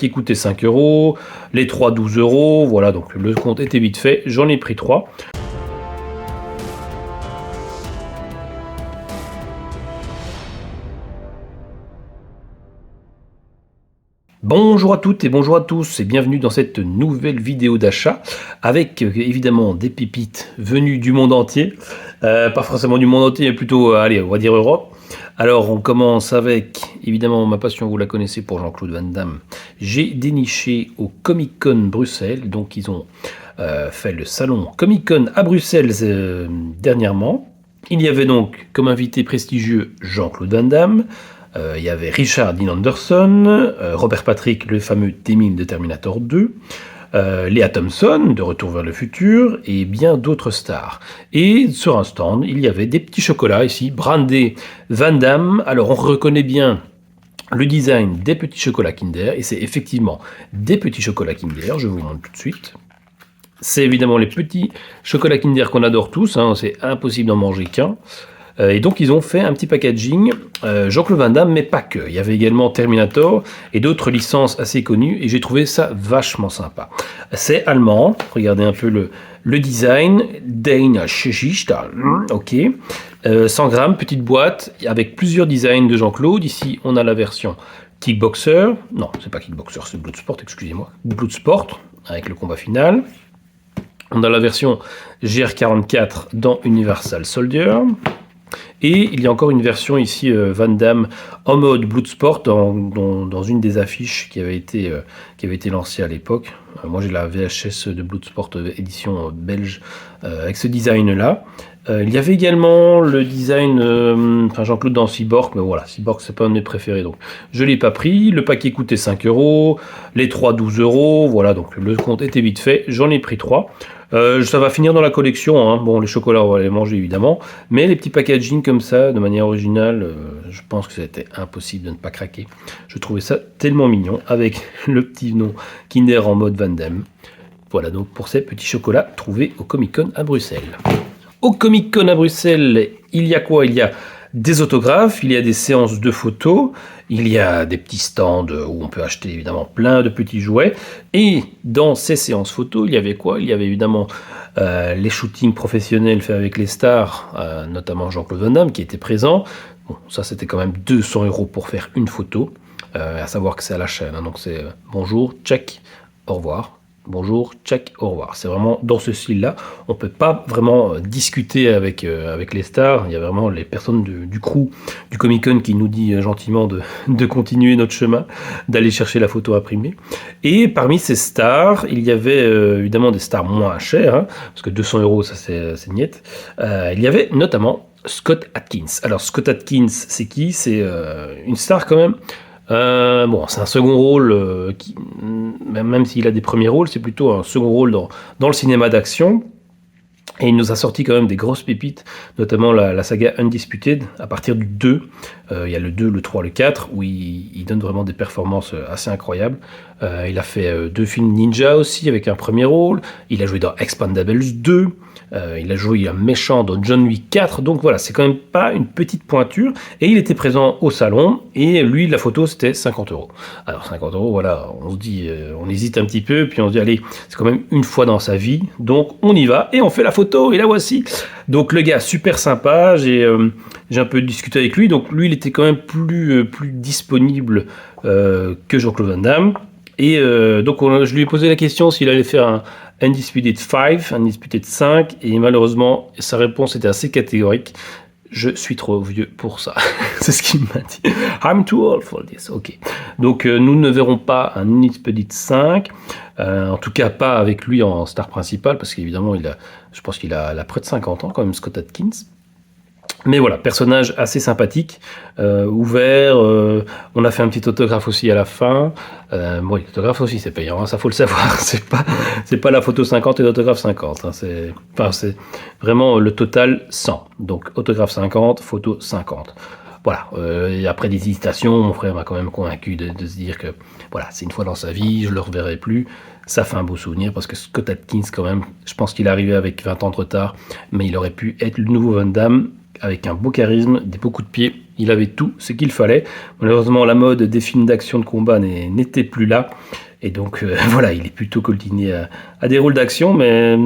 paquet coûtait 5 €, les 3 12 €, voilà, donc le compte était vite fait, j'en ai pris 3. Bonjour à toutes et bonjour à tous et bienvenue dans cette nouvelle vidéo d'achat avec évidemment des pépites venues du monde entier, pas forcément du monde entier mais plutôt, allez, on va dire Europe. Alors on commence avec évidemment ma passion, vous la connaissez, pour Jean-Claude Van Damme. J'ai déniché au Comic Con Bruxelles, donc ils ont fait le salon Comic Con à Bruxelles dernièrement. Il y avait donc comme invité prestigieux Jean-Claude Van Damme. Il y avait Richard Dean Anderson, Robert Patrick, le fameux T-1000 de Terminator 2, Lea Thompson, de Retour vers le futur, et bien d'autres stars. Et sur un stand, il y avait des petits chocolats ici, brandés Van Damme. Alors on reconnaît bien le design des petits chocolats Kinder, et c'est effectivement des petits chocolats Kinder, je vous montre tout de suite. C'est évidemment les petits chocolats Kinder qu'on adore tous, hein, c'est impossible d'en manger qu'un. Et donc ils ont fait un petit packaging Jean-Claude Van Damme, mais pas que. Il y avait également Terminator et d'autres licences assez connues, et j'ai trouvé ça vachement sympa. C'est allemand, regardez un peu le design, Dein Geschichte, ok. 100 grammes, petite boîte, avec plusieurs designs de Jean-Claude. Ici on a la version Kickboxer, non c'est pas Kickboxer, c'est Bloodsport, excusez-moi, Bloodsport, avec le combat final. On a la version GR44 dans Universal Soldier. Et il y a encore une version ici Van Damme en mode Bloodsport dans une des affiches qui avait été lancée à l'époque. Moi j'ai la VHS de Bloodsport édition belge avec ce design là. Il y avait également le design Jean-Claude dans Cyborg, mais voilà, Cyborg c'est pas un de mes préférés, donc je l'ai pas pris. Le paquet coûtait 5 €, les 3 12 €, voilà, donc le compte était vite fait, j'en ai pris 3. Ça va finir dans la collection, hein. Bon, les chocolats on va les manger évidemment, mais les petits packaging comme ça de manière originale, je pense que c'était impossible de ne pas craquer. Je trouvais ça tellement mignon avec le petit nom Kinder en mode Van Damme. Voilà donc pour ces petits chocolats trouvés au Comic Con à Bruxelles. Au Comic Con à Bruxelles, il y a quoi? Il y a des autographes, il y a des séances de photos, il y a des petits stands où on peut acheter évidemment plein de petits jouets. Et dans ces séances photos, il y avait quoi? Il y avait évidemment les shootings professionnels faits avec les stars, notamment Jean-Claude Van Damme qui était présent. Bon, ça c'était quand même 200 € pour faire une photo, à savoir que c'est à la chaîne, hein, donc c'est bonjour, check, au revoir. Bonjour, check, au revoir. C'est vraiment dans ce style-là. On ne peut pas vraiment discuter avec les stars. Il y a vraiment les personnes du crew du Comic-Con qui nous dit gentiment de continuer notre chemin, d'aller chercher la photo imprimée. Et parmi ces stars, il y avait évidemment des stars moins chères, hein, parce que 200 € ça c'est niette. Il y avait notamment Scott Adkins. Alors Scott Adkins, c'est qui? C'est une star quand même. Bon, c'est un second rôle, même s'il a des premiers rôles, c'est plutôt un second rôle dans le cinéma d'action. Et il nous a sorti quand même des grosses pépites, notamment la saga Undisputed, à partir du 2. Il y a le 2, le 3, le 4, où il donne vraiment des performances assez incroyables. Il a fait 2 films ninja aussi, avec un premier rôle. Il a joué dans Expendables 2. Il a joué un méchant dans John Wick 4. Donc voilà, c'est quand même pas une petite pointure. Et il était présent au salon. Et lui, la photo, c'était 50 €. Alors 50 €, voilà, on se dit, on hésite un petit peu. Puis on se dit, allez, c'est quand même une fois dans sa vie. Donc on y va et on fait la photo. Et la voici. Donc le gars, super sympa. J'ai un peu discuté avec lui. Donc lui, il était quand même plus disponible que Jean-Claude Van Damme. Et donc je lui ai posé la question s'il allait faire un Undisputed 5, Undisputed 5, et malheureusement sa réponse était assez catégorique. Je suis trop vieux pour ça. C'est ce qu'il m'a dit. I'm too old for this. Ok. Donc nous ne verrons pas un Undisputed 5, en tout cas pas avec lui en star principale, parce qu'évidemment je pense qu'il a près de 50 ans quand même, Scott Adkins. Mais voilà, personnage assez sympathique, ouvert. On a fait un petit autographe aussi à la fin. Bon, l'autographe aussi c'est payant, hein, ça faut le savoir. C'est pas la photo 50 et l'autographe 50. Hein, c'est vraiment le total 100. Donc autographe 50, photo 50. Voilà. Et après des hésitations, mon frère m'a quand même convaincu de se dire que voilà, c'est une fois dans sa vie, je le reverrai plus. Ça fait un beau souvenir parce que Scott Adkins quand même, je pense qu'il est arrivé avec 20 ans de retard, mais il aurait pu être le nouveau Van Damme, avec un beau charisme, des beaux coups de pied, Il avait tout ce qu'il fallait. Malheureusement, la mode des films d'action de combat n'était plus là. Et donc, voilà, il est plutôt coltiné à des rôles d'action, mais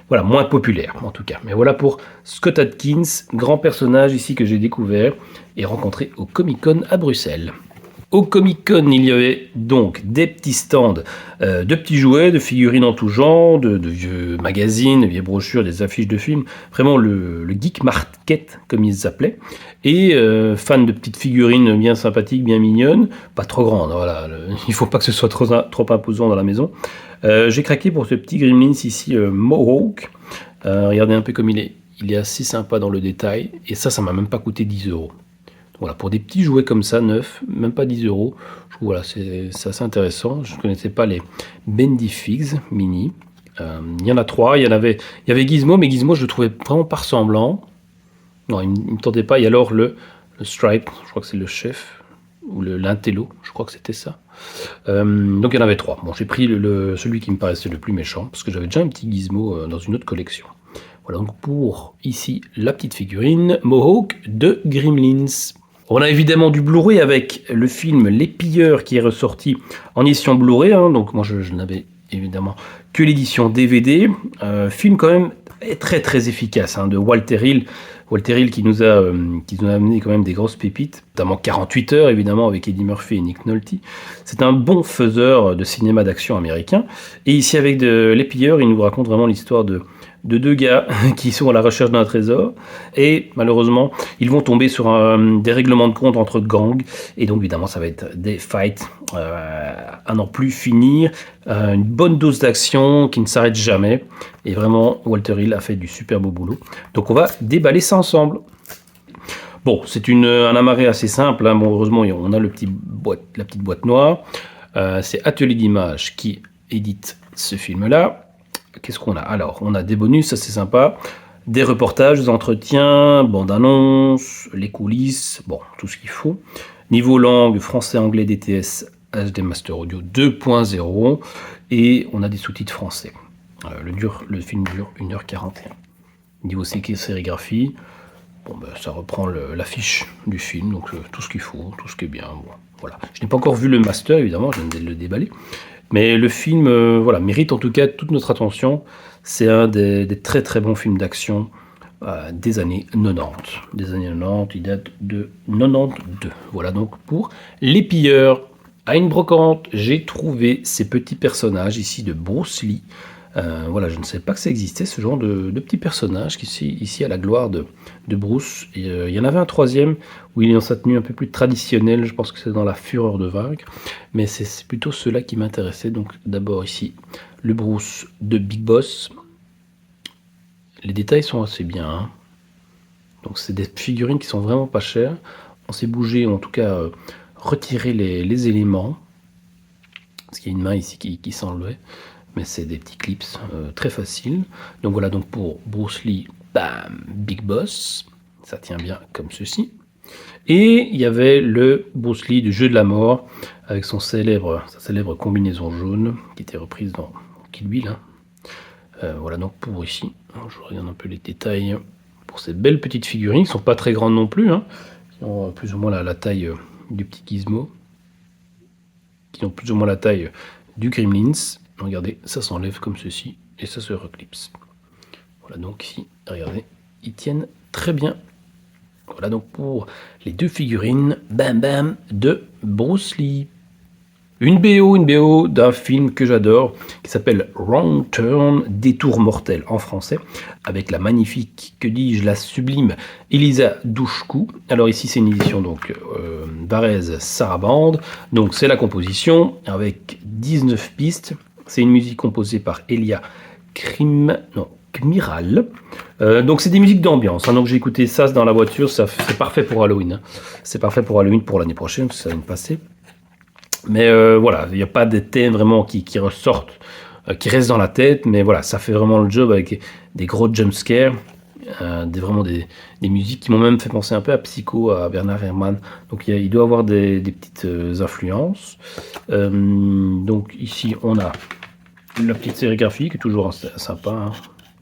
voilà, moins populaire en tout cas. Mais voilà pour Scott Adkins, grand personnage ici que j'ai découvert et rencontré au Comic-Con à Bruxelles. Au Comic-Con, il y avait donc des petits stands de petits jouets, de figurines en tout genre, de vieux magazines, de vieilles brochures, des affiches de films. Vraiment le geek market, comme ils s'appelaient. Et fans de petites figurines bien sympathiques, bien mignonnes. Pas trop grandes, voilà. Il ne faut pas que ce soit trop imposant dans la maison. J'ai craqué pour ce petit Gremlins ici, Mohawk. Regardez un peu comme il est. Il est assez sympa dans le détail. Et ça m'a même pas coûté 10 €. Voilà, pour des petits jouets comme ça, neufs, même pas 10 €, je trouve voilà, c'est assez intéressant. Je ne connaissais pas les Bendy Figs mini. Il y en a 3, il y avait Gizmo, mais Gizmo je le trouvais vraiment pas ressemblant. Non, il ne me tentait pas. Et alors le Stripe, je crois que c'est le chef, ou l'Intello, je crois que c'était ça. Donc il y en avait 3. Bon, j'ai pris celui qui me paraissait le plus méchant, parce que j'avais déjà un petit Gizmo dans une autre collection. Voilà, donc pour ici la petite figurine Mohawk de Gremlins. On a évidemment du Blu-ray avec le film Les Pilleurs qui est ressorti en édition Blu-ray. Donc moi je n'avais évidemment que l'édition DVD. Film quand même très très efficace de Walter Hill. Walter Hill qui nous a amené quand même des grosses pépites, notamment 48 heures évidemment avec Eddie Murphy et Nick Nolte. C'est un bon faiseur de cinéma d'action américain. Et ici avec Les Pilleurs, il nous raconte vraiment l'histoire de deux gars qui sont à la recherche d'un trésor et malheureusement ils vont tomber sur des règlements de compte entre gangs et donc évidemment ça va être des fights à n'en plus finir, une bonne dose d'action qui ne s'arrête jamais et vraiment Walter Hill a fait du super beau boulot. Donc on va déballer ça ensemble. Bon, c'est un amarré assez simple, Bon, heureusement on a la petite boîte noire. C'est Atelier d'Images qui édite ce film là. Qu'est-ce qu'on a? Alors, on a des bonus, ça c'est sympa, des reportages, des entretiens, bandes-annonces, les coulisses, bon, tout ce qu'il faut. Niveau langue, français, anglais, DTS, HD Master Audio 2.0, et on a des sous-titres français. Le film dure 1h41. Niveau sérigraphie, ça reprend l'affiche du film, donc tout ce qu'il faut, tout ce qui est bien. Bon, voilà. Je n'ai pas encore vu le master, évidemment, je viens de le déballer. Mais le film mérite en tout cas toute notre attention. C'est un des très très bons films d'action des années 90. Des années 90, il date de 92. Voilà donc pour Les Pilleurs. À une brocante, j'ai trouvé ces petits personnages ici de Bruce Lee. Voilà, je ne savais pas que ça existait, ce genre de petits personnages ici à la gloire de Bruce. Et, il y en avait un troisième où il est dans sa tenue un peu plus traditionnelle, je pense que c'est dans La Fureur de vaincre, mais c'est plutôt ceux-là qui m'intéressaient. Donc d'abord ici, le Bruce de Big Boss. Les détails sont assez bien. Donc c'est des figurines qui sont vraiment pas chères. On s'est bougé, ou en tout cas retiré les éléments, parce qu'il y a une main ici qui s'enlevait. Mais c'est des petits clips très faciles. Donc voilà, donc pour Bruce Lee, bam, Big Boss. Ça tient bien comme ceci. Et il y avait le Bruce Lee du Jeu de la mort, avec sa célèbre combinaison jaune, qui était reprise dans Kill Bill. Voilà donc pour ici. Alors, je regarde un peu les détails pour ces belles petites figurines, qui ne sont pas très grandes non plus. Qui ont plus ou moins la taille du petit Gizmo. Qui ont plus ou moins la taille du Gremlins. Regardez, ça s'enlève comme ceci et ça se reclipse. Voilà donc ici, regardez, ils tiennent très bien. Voilà donc pour les deux figurines Bam Bam de Bruce Lee. Une BO d'un film que j'adore qui s'appelle Wrong Turn, Détour mortel en français, avec la magnifique, que dis-je, la sublime Elisa Dushku. Alors ici c'est une édition donc Varèse Sarabande, donc c'est la composition avec 19 pistes. C'est une musique composée par Elia Kmiral. Donc c'est des musiques d'ambiance. Donc j'ai écouté ça dans la voiture, c'est parfait pour Halloween. C'est parfait pour Halloween pour l'année prochaine, parce que ça vient de passer. Mais voilà, il n'y a pas de thèmes vraiment qui ressortent, qui restent dans la tête, mais voilà, ça fait vraiment le job avec des gros jumpscares, vraiment des musiques qui m'ont même fait penser un peu à Psycho, à Bernard Herrmann. Donc il doit avoir des petites influences. Donc ici on a la petite sérigraphie qui est toujours sympa.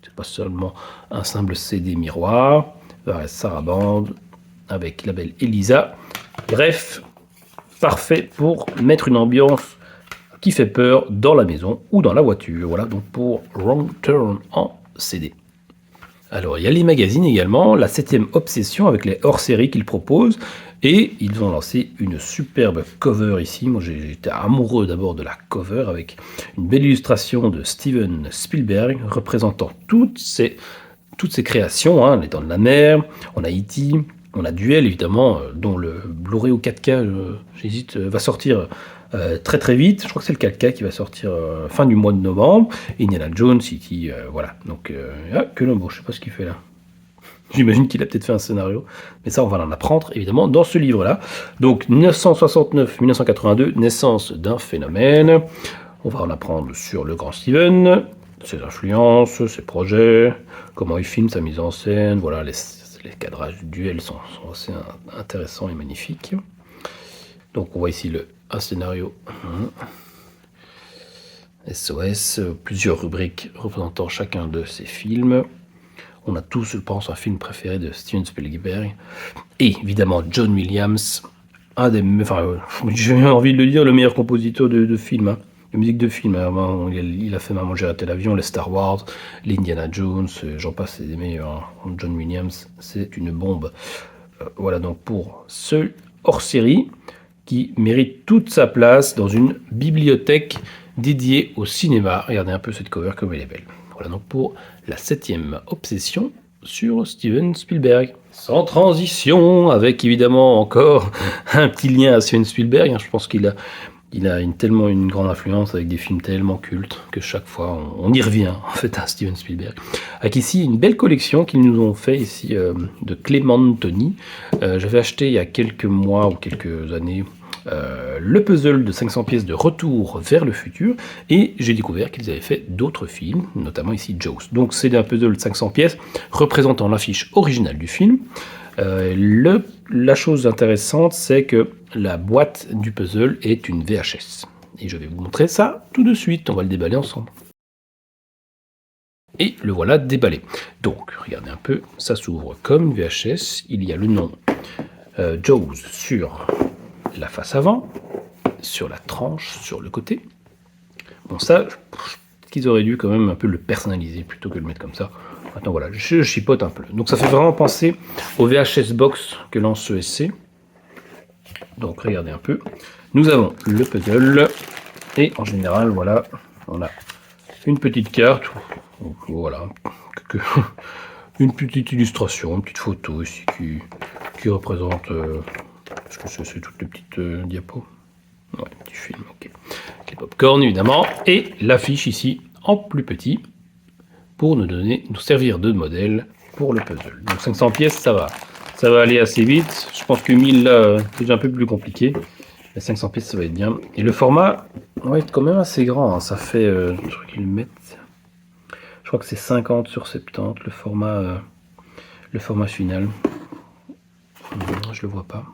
C'est pas seulement un simple CD miroir. Sarabande, avec la belle Elisa. Bref, parfait pour mettre une ambiance qui fait peur dans la maison ou dans la voiture. Voilà donc pour Wrong Turn en CD. Alors il y a les magazines également, la 7e Obsession avec les hors-séries qu'ils proposent. Et ils ont lancé une superbe cover ici. Moi j'étais amoureux d'abord de la cover avec une belle illustration de Steven Spielberg représentant toutes ces créations, hein, Les Dents de la Mer, on a E.T., on a Duel évidemment, dont le Blu-ray au 4K, j'hésite, va sortir très très vite. Je crois que c'est le 4K qui va sortir fin du mois de novembre. Indiana Jones, E.T., voilà. Donc, que l'on, bon, je sais pas ce qu'il fait là. J'imagine qu'il a peut-être fait un scénario, mais ça on va en apprendre évidemment dans ce livre-là. Donc 1969-1982, naissance d'un phénomène. On va en apprendre sur le grand Steven, ses influences, ses projets, comment il filme sa mise en scène. Voilà, les cadrages du duel sont assez intéressants et magnifiques. Donc on voit ici un scénario SOS, plusieurs rubriques représentant chacun de ces films. On a tous, je pense, un film préféré de Steven Spielberg. Et évidemment, John Williams, j'ai envie de le dire, le meilleur compositeur de films, hein, de musique de film. Hein. Il a fait Maman j'ai raté l'avion, les Star Wars, les Indiana Jones, j'en passe, c'est des meilleurs. Hein. John Williams, c'est une bombe. Voilà donc pour ce hors-série qui mérite toute sa place dans une bibliothèque dédiée au cinéma. Regardez un peu cette cover comme elle est belle. Voilà donc pour la 7e Obsession sur Steven Spielberg. Sans transition, avec évidemment encore un petit lien à Steven Spielberg. Je pense qu'il a tellement une grande influence avec des films tellement cultes que chaque fois on y revient en fait à Steven Spielberg. Avec ici une belle collection qu'ils nous ont fait ici de Clément Tony. J'avais acheté il y a quelques mois ou quelques années le puzzle de 500 pièces de Retour vers le futur, et j'ai découvert qu'ils avaient fait d'autres films, notamment ici Jaws. Donc c'est un puzzle de 500 pièces représentant l'affiche originale du film. La chose intéressante, c'est que la boîte du puzzle est une VHS. Et je vais vous montrer ça tout de suite, on va le déballer ensemble. Et le voilà déballé. Donc, regardez un peu, ça s'ouvre comme une VHS. Il y a le nom Jaws sur la face avant, sur la tranche, sur le côté. Bon, ça, qu'ils auraient dû quand même un peu le personnaliser plutôt que le mettre comme ça. Maintenant, voilà, je chipote un peu. Donc, ça fait vraiment penser au VHS Box que lance ESC. Donc, regardez un peu. Nous avons le puzzle. Et en général, voilà, on a une petite carte. Voilà, une petite illustration, une petite photo ici qui représente... Parce que c'est toutes les petites diapos. Ouais, petit film, ok. Avec les popcorn évidemment. Et l'affiche ici en plus petit pour nous servir de modèle pour le puzzle. Donc 500 pièces, ça va aller assez vite. Je pense que 1000 là, c'est déjà un peu plus compliqué. Mais 500 pièces, ça va être bien. Et le format va être quand même assez grand. Hein. Ça fait, je crois qu'ils le mettent. Je crois que c'est 50 sur 70 le format final. Je le vois pas.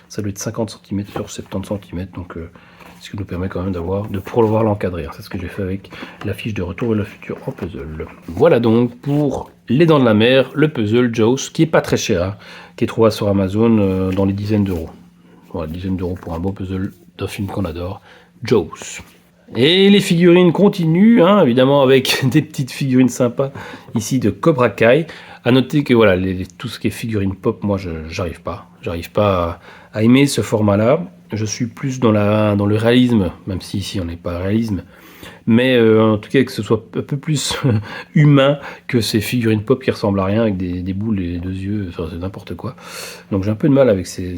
Ça doit être 50 cm sur 70 cm, donc ce qui nous permet quand même de pouvoir l'encadrer. C'est ce que j'ai fait avec la fiche de Retour vers le futur en puzzle. Voilà donc pour Les Dents de la Mer, le puzzle Jaws, qui est pas très cher, hein, qui est trouvé sur Amazon dans les dizaines d'euros. Voilà, dizaines d'euros pour un beau puzzle d'un film qu'on adore, Jaws. Et les figurines continuent, hein, évidemment avec des petites figurines sympas ici de Cobra Kai. À noter que voilà, tout ce qui est figurines pop, moi j'arrive pas à aimer ce format-là. Je suis plus dans le réalisme, même si ici on n'est pas réalisme, mais en tout cas que ce soit un peu plus humain que ces figurines pop qui ressemblent à rien avec des boules et 2 yeux, enfin c'est n'importe quoi. Donc j'ai un peu de mal avec ces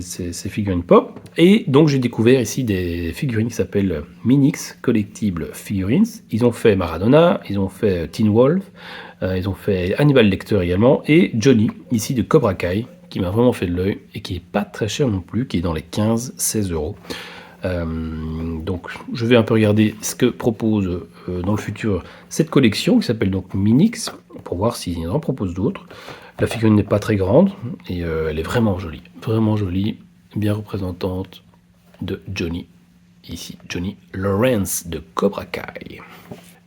figurines pop, et donc j'ai découvert ici des figurines qui s'appellent Minix Collectible Figurines. Ils ont fait Maradona, ils ont fait Teen Wolf, ils ont fait Hannibal Lecter également, et Johnny, ici de Cobra Kai, qui m'a vraiment fait de l'œil, et qui est pas très cher non plus, qui est dans les 15-16 euros. Donc je vais un peu regarder ce que propose dans le futur cette collection, qui s'appelle donc Minix, pour voir s'ils en proposent d'autres. La figurine n'est pas très grande, et elle est vraiment jolie, bien représentante de Johnny. Ici, Johnny Lawrence de Cobra Kai.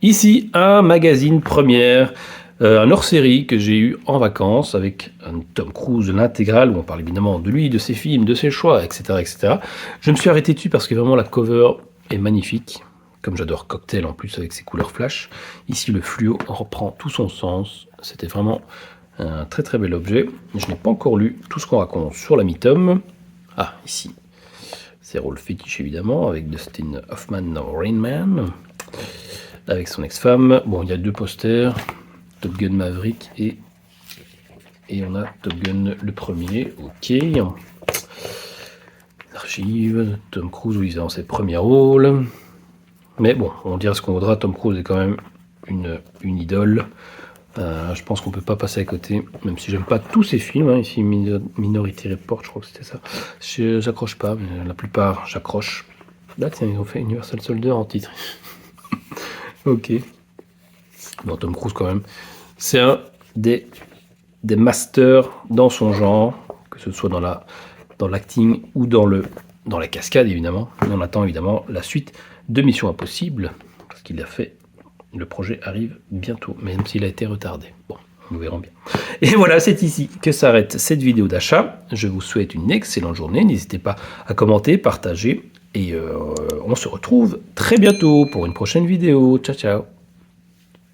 Ici, un magazine première un hors-série que j'ai eu en vacances avec un Tom Cruise, l'intégrale, où on parle évidemment de lui, de ses films, de ses choix, etc., etc. Je me suis arrêté dessus parce que vraiment la cover est magnifique, comme j'adore Cocktail en plus avec ses couleurs flash. Ici, le fluo reprend tout son sens. C'était vraiment un très très bel objet. Je n'ai pas encore lu tout ce qu'on raconte sur la mi-tome. Ah, ici, c'est Rôle fétiche évidemment, avec Dustin Hoffman dans Rain Man, avec son ex-femme. Bon, il y a 2 posters, Top Gun Maverick et on a Top Gun le premier. Ok. Archives, Tom Cruise, où il est dans ses premiers rôles. Mais bon, on dira ce qu'on voudra, Tom Cruise est quand même une idole. Je pense qu'on peut pas passer à côté, même si j'aime pas tous ces films. Hein. Ici, Minority Report, je crois que c'était ça. J'accroche pas, mais la plupart, j'accroche. Là, tiens, ils ont fait Universal Soldier en titre. Ok. Bon, Tom Cruise, quand même. C'est un des masters dans son genre, que ce soit dans l'acting ou dans la cascade, évidemment. Et on attend, évidemment, la suite de Mission Impossible, parce qu'il l'a fait. Le projet arrive bientôt, même s'il a été retardé. Bon, nous verrons bien. Et voilà, c'est ici que s'arrête cette vidéo d'achat. Je vous souhaite une excellente journée. N'hésitez pas à commenter, partager. Et on se retrouve très bientôt pour une prochaine vidéo. Ciao, ciao.